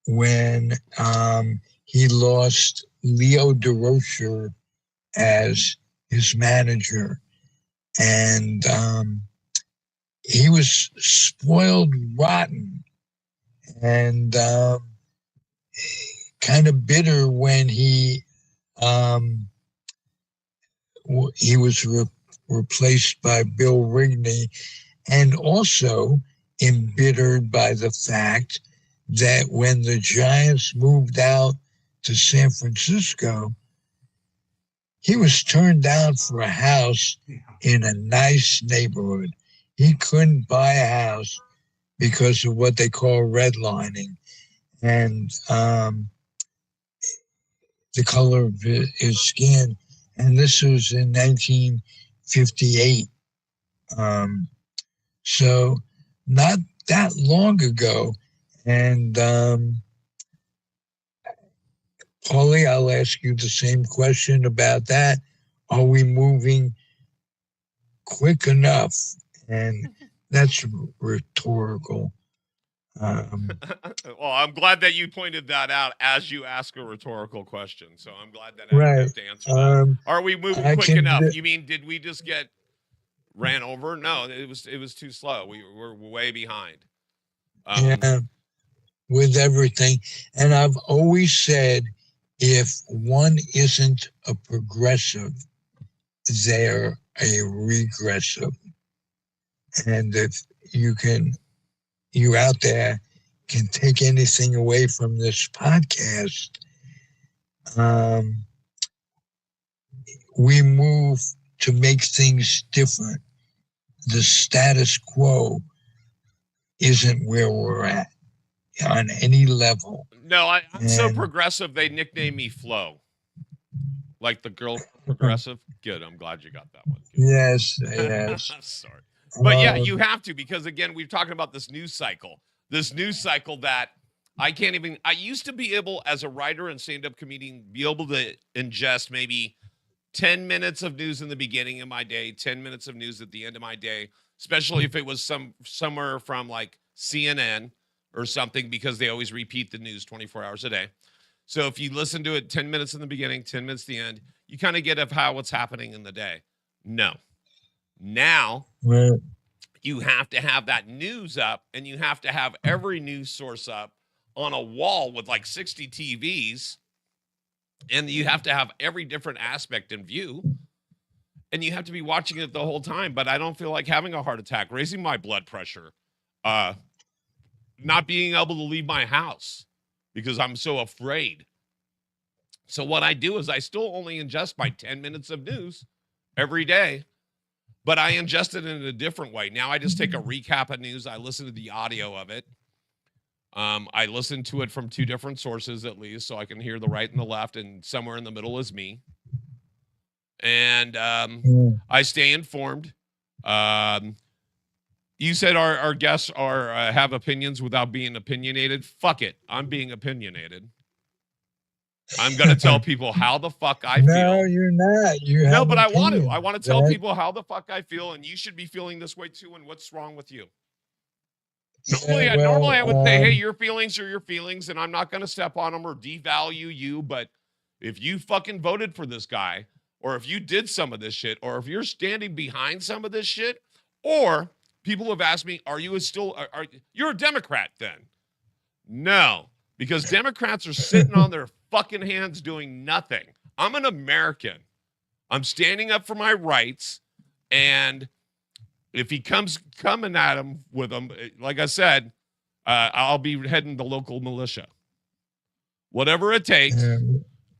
when he lost Leo DeRocher as his manager. And he was spoiled rotten and kind of bitter when he was replaced by Bill Rigney, and also embittered by the fact that when the Giants moved out to San Francisco, he was turned down for a house in a nice neighborhood. He couldn't buy a house because of what they call redlining, and the color of his skin. And this was in 1958. So not that long ago. And Paulie, I'll ask you the same question about that. Are we moving quick enough? And that's rhetorical. Well, I'm glad that you pointed that out as you ask a rhetorical question. So I'm glad that I don't have to answer that. Are we moving quick enough? You mean, did we just get ran over? No, it was too slow. We were way behind. Yeah, with everything. And I've always said, if one isn't a progressive, they're a regressive. And if you out there can take anything away from this podcast, we move to make things different. The status quo isn't where we're at on any level. No, I'm so progressive, they nickname me Flo. Like the girl progressive. Good, I'm glad you got that one. Good. Yes. I'm sorry. But yeah, you have to, because again, we're talking about this news cycle that I used to be able, as a writer and stand-up comedian, be able to ingest maybe 10 minutes of news in the beginning of my day, 10 minutes of news at the end of my day, especially if it was somewhere from like CNN or something, because they always repeat the news 24 hours a day. So if you listen to it 10 minutes in the beginning, 10 minutes at the end, you kind of get of what's happening in the day. No. Now, you have to have that news up, and you have to have every news source up on a wall with like 60 TVs, and you have to have every different aspect in view, and you have to be watching it the whole time. But I don't feel like having a heart attack, raising my blood pressure, not being able to leave my house because I'm so afraid. So what I do is I still only ingest my 10 minutes of news every day, but I ingest it in a different way. Now I just take a recap of news. I listen to the audio of it. I listen to it from two different sources at least, so I can hear the right and the left, and somewhere in the middle is me. And I stay informed. You said our guests have opinions without being opinionated. Fuck it. I'm being opinionated. I'm going to tell people how the fuck I feel. No, you're not. No, but I want to. I want to tell people how the fuck I feel, and you should be feeling this way too, and what's wrong with you. Normally I would say, hey, your feelings are your feelings, and I'm not going to step on them or devalue you, but if you fucking voted for this guy, or if you did some of this shit, or if you're standing behind some of this shit, or people have asked me, you're a Democrat then? No, because Democrats are sitting on their fucking hands doing nothing. I'm an American. I'm standing up for my rights, and if he comes coming at him with them, like I said, I'll be heading the local militia. Whatever it takes,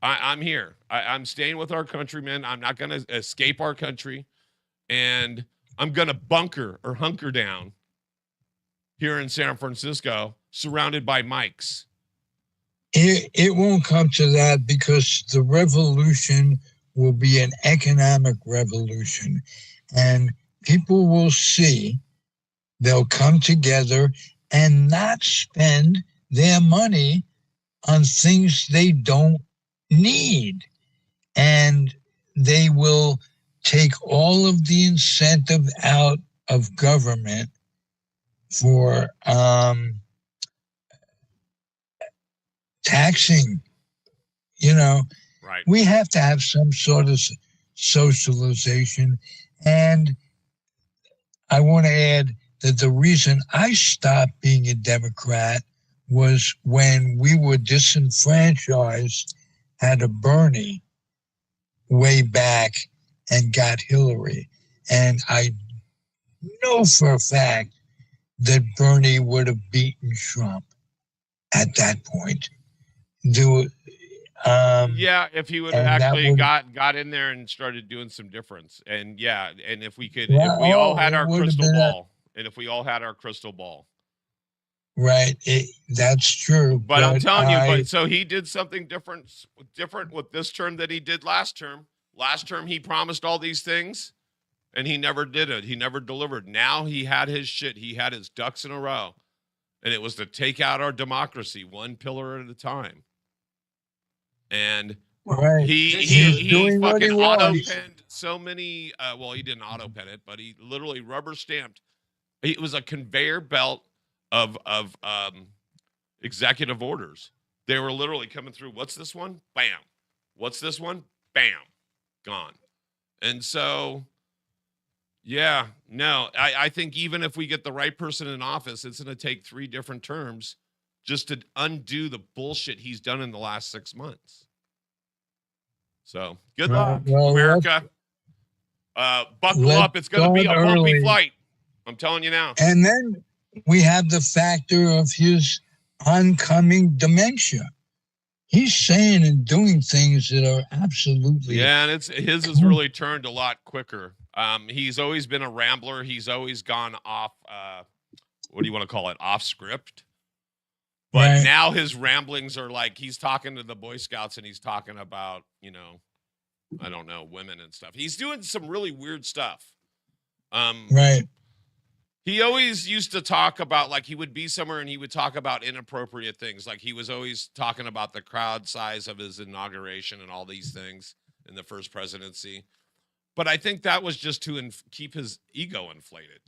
I'm here. I'm staying with our countrymen. I'm not going to escape our country, and I'm going to bunker or hunker down here in San Francisco, surrounded by mics. It won't come to that because the revolution will be an economic revolution, and people will see, they'll come together and not spend their money on things they don't need. And they will take all of the incentive out of government for taxing. Right. We have to have some sort of socialization. And I want to add that the reason I stopped being a Democrat was when we were disenfranchised, had a Bernie way back and got Hillary. And I know for a fact that Bernie would have beaten Trump at that point. Yeah, if he would have actually got in there and started doing some difference. And yeah, and if we could, if we all had our crystal ball, and if we all had our crystal ball. Right, that's true. But I'm telling you, so he did something different with this term that he did last term. Last term, he promised all these things, and he never did it. He never delivered. Now he had his shit. He had his ducks in a row, and it was to take out our democracy one pillar at a time. And right. he fucking auto-penned so many. Well, he didn't auto-pen it, but he literally rubber stamped. It was a conveyor belt of executive orders. They were literally coming through. What's this one? Bam. What's this one? Bam. Gone. And so, yeah, no, I think even if we get the right person in office, it's going to take 3 different terms just to undo the bullshit he's done in the last 6 months. So good luck, America. Buckle up. It's going to be a bumpy flight. I'm telling you now. And then we have the factor of his oncoming dementia. He's saying and doing things that are absolutely... Yeah, and his has really turned a lot quicker. He's always been a rambler. He's always gone off, what do you want to call it, off script. But now his ramblings are like he's talking to the Boy Scouts and he's talking about, I don't know, women and stuff. He's doing some really weird stuff. Right. He always used to talk about, like, he would be somewhere and he would talk about inappropriate things. Like, he was always talking about the crowd size of his inauguration and all these things in the first presidency. But I think that was just to keep his ego inflated.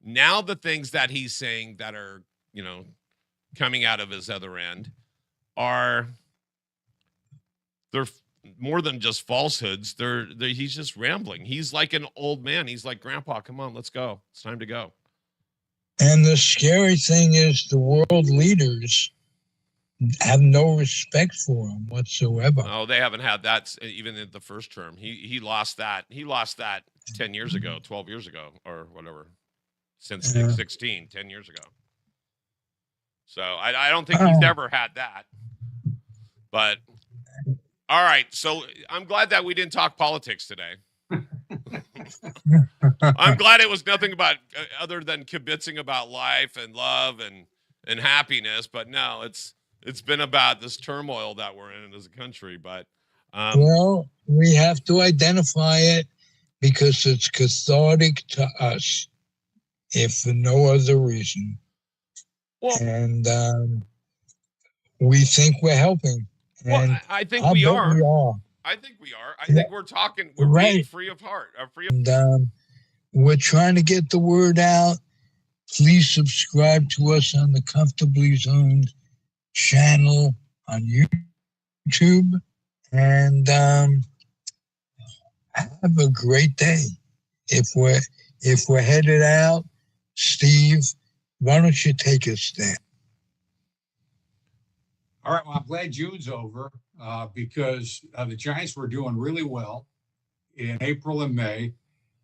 Now the things that he's saying that are, coming out of his other end they're more than just falsehoods. He's just rambling. He's like an old man. He's like, Grandpa, come on, let's go. It's time to go. And the scary thing is the world leaders have no respect for him whatsoever. No, they haven't had that even in the first term. He lost that. He lost that 10 years ago, 12 years ago, or whatever. Since 16, 10 years ago. So I don't think he's ever had that. But all right. So I'm glad that we didn't talk politics today. I'm glad it was nothing about other than kibitzing about life and love and happiness. But no, it's been about this turmoil that we're in as a country. But well, we have to identify it because it's cathartic to us, if for no other reason. Well, and we think we're helping. Well, I think we are. I think we are. I think we're talking. We're being free of heart. And we're trying to get the word out. Please subscribe to us on the Comfortably Zoned channel on YouTube. And have a great day. If we're headed out, Steve, why don't you take us there? All right. Well, I'm glad June's over because the Giants were doing really well in April and May,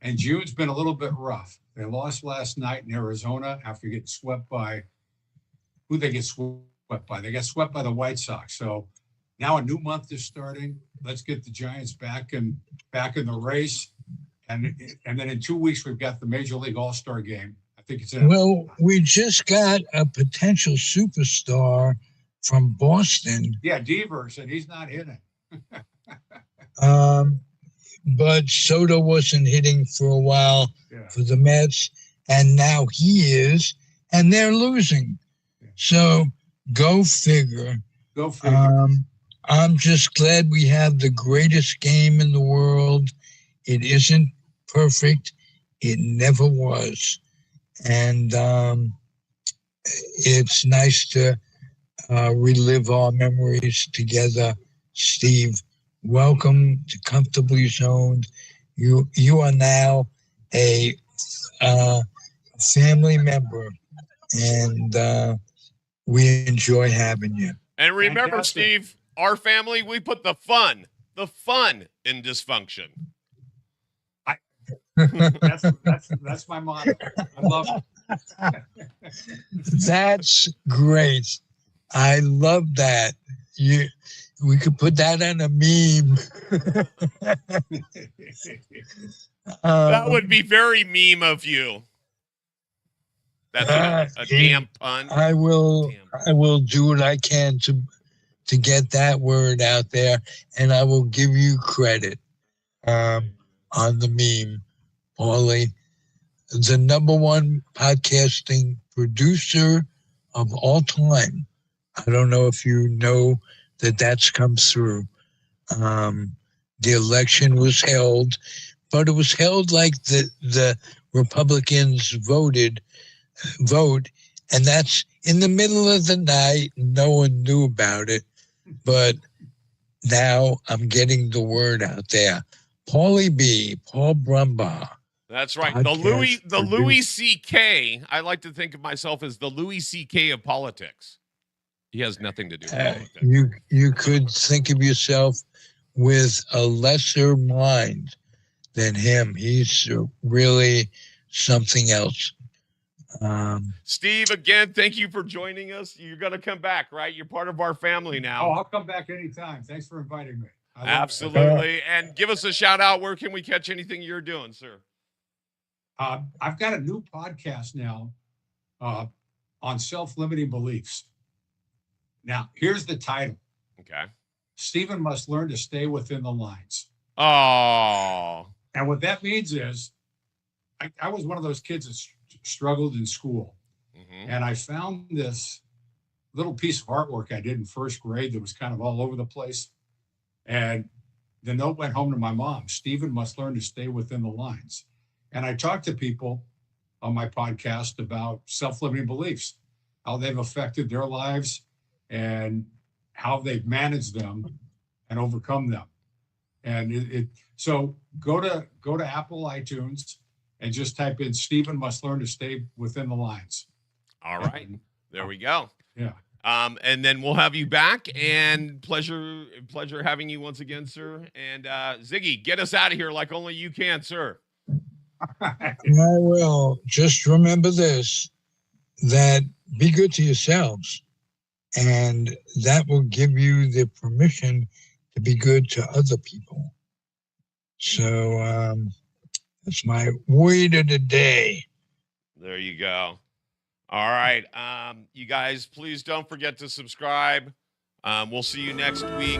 and June's been a little bit rough. They lost last night in Arizona after getting swept by who they get swept by. They got swept by the White Sox. So now a new month is starting. Let's get the Giants back in the race, and then in 2 weeks we've got the Major League All-Star game. I think it's well, we just got a potential superstar from Boston. Yeah, Devers, and he's not hitting. But Soto wasn't hitting for a while for the Mets, and now he is, and they're losing. Yeah. So go figure. Go figure. I'm just glad we have the greatest game in the world. It isn't perfect. It never was. And it's nice to relive our memories together. Steve, welcome to Comfortably Zoned. You are now a family member, and we enjoy having you. And remember, Fantastic. Steve, our family, we put the fun in dysfunction. That's my motto. I love it. That's great. I love that. We could put that on a meme. That would be very meme of you. That's a damn pun. I will do what I can to get that word out there, and I will give you credit on the meme, Paulie. The #1 podcasting producer of all time. I don't know if you know that's come through. The election was held, but it was held like the Republicans vote, and that's in the middle of the night. No one knew about it, but now I'm getting the word out there. Paulie B, Paul Brumbaugh. That's right. The Louis C.K. I like to think of myself as the Louis C.K. of politics. He has nothing to do with politics. You could think of yourself with a lesser mind than him. He's really something else. Steve, again, thank you for joining us. You're going to come back, right? You're part of our family now. Oh, I'll come back anytime. Thanks for inviting me. Absolutely. And give us a shout out. Where can we catch anything you're doing, sir? I've got a new podcast now on self-limiting beliefs. Now, here's the title. Okay. Stephen must learn to stay within the lines. Oh. And what that means is I was one of those kids that struggled in school. Mm-hmm. And I found this little piece of artwork I did in first grade that was kind of all over the place. And the note went home to my mom. Stephen must learn to stay within the lines. And I talked to people on my podcast about self-limiting beliefs, how they've affected their lives and how they've managed them and overcome them. And so go to Apple iTunes and just type in Stephen must learn to stay within the lines. All right. There we go. Yeah. And then we'll have you back, and pleasure having you once again, sir. And Ziggy, get us out of here like only you can, sir. I will. Just remember this, that be good to yourselves, and that will give you the permission to be good to other people. So that's my word of the day. There you go. All right. You guys, please don't forget to subscribe. We'll see you next week.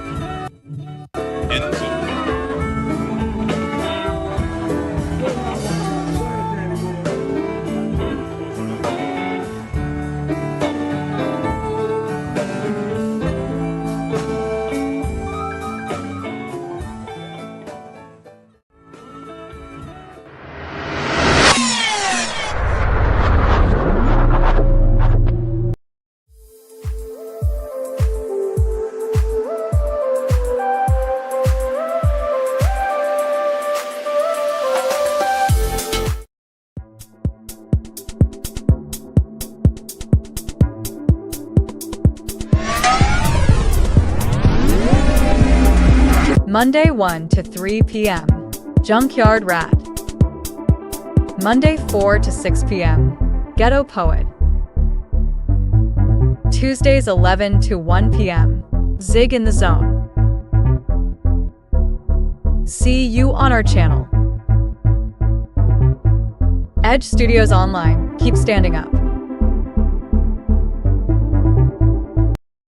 Monday 1 to 3 p.m. Junkyard Rat. Monday 4 to 6 p.m. Ghetto Poet. Tuesdays 11 to 1 p.m. Zig in the Zone. See you on our channel. Edge Studios Online. Keep standing up.